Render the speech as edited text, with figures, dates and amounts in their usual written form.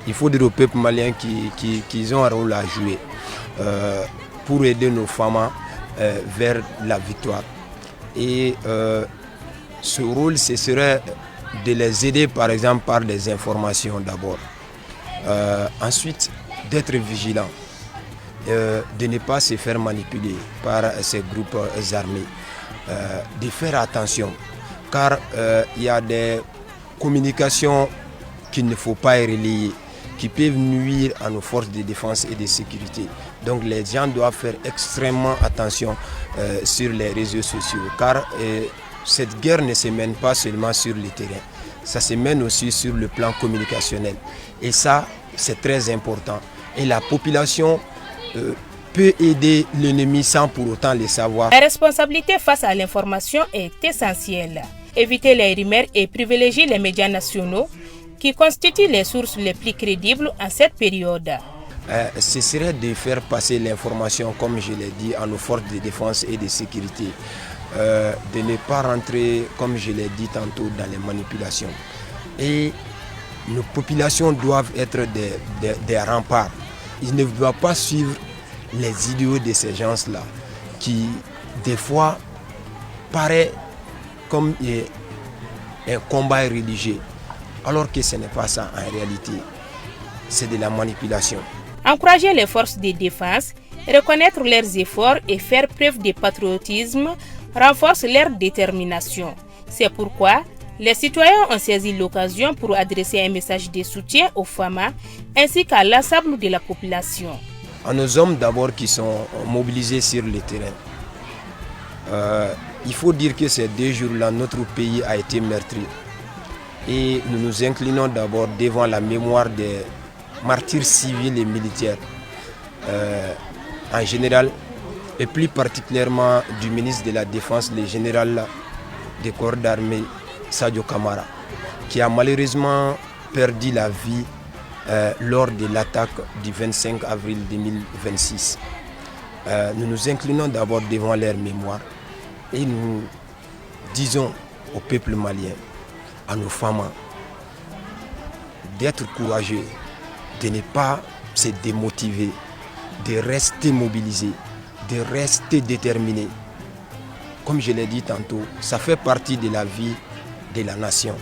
Il faut dire au peuple malien qu'ils ont un rôle à jouer pour aider nos femmes vers la victoire. Et ce rôle, ce serait de les aider par exemple par des informations d'abord. Ensuite, d'être vigilant, de ne pas se faire manipuler par ces groupes armés, de faire attention, car il y a des communications qu'il ne faut pas relayer, qui peuvent nuire à nos forces de défense et de sécurité. Donc les gens doivent faire extrêmement attention sur les réseaux sociaux, car cette guerre ne se mène pas seulement sur le terrain, ça se mène aussi sur le plan communicationnel. Et ça, c'est très important. Et la population peut aider l'ennemi sans pour autant le savoir. La responsabilité face à l'information est essentielle. Éviter les rumeurs et privilégier les médias nationaux qui constituent les sources les plus crédibles en cette période. Ce serait de faire passer l'information, comme je l'ai dit, à nos forces de défense et de sécurité. De ne pas rentrer, comme je l'ai dit tantôt, dans les manipulations. Et nos populations doivent être des remparts. Ils ne doivent pas suivre les idéaux de ces gens-là, qui des fois paraît comme un combat religieux, alors que ce n'est pas ça en réalité, c'est de la manipulation. Encourager les forces de défense, reconnaître leurs efforts et faire preuve de patriotisme renforce leur détermination. C'est pourquoi les citoyens ont saisi l'occasion pour adresser un message de soutien aux femmes ainsi qu'à l'ensemble de la population. À nos hommes d'abord qui sont mobilisés sur le terrain, il faut dire que ces 2 jours-là, notre pays a été meurtri. Et nous nous inclinons d'abord devant la mémoire des martyrs civils et militaires en général, et plus particulièrement du ministre de la Défense, le général des corps d'armée, Sadio Kamara, qui a malheureusement perdu la vie lors de l'attaque du 25 avril 2026. Nous nous inclinons d'abord devant leur mémoire et nous disons au peuple malien, à nos femmes, d'être courageux, de ne pas se démotiver, de rester mobilisés, de rester déterminés. Comme je l'ai dit tantôt, ça fait partie de la vie de la nation.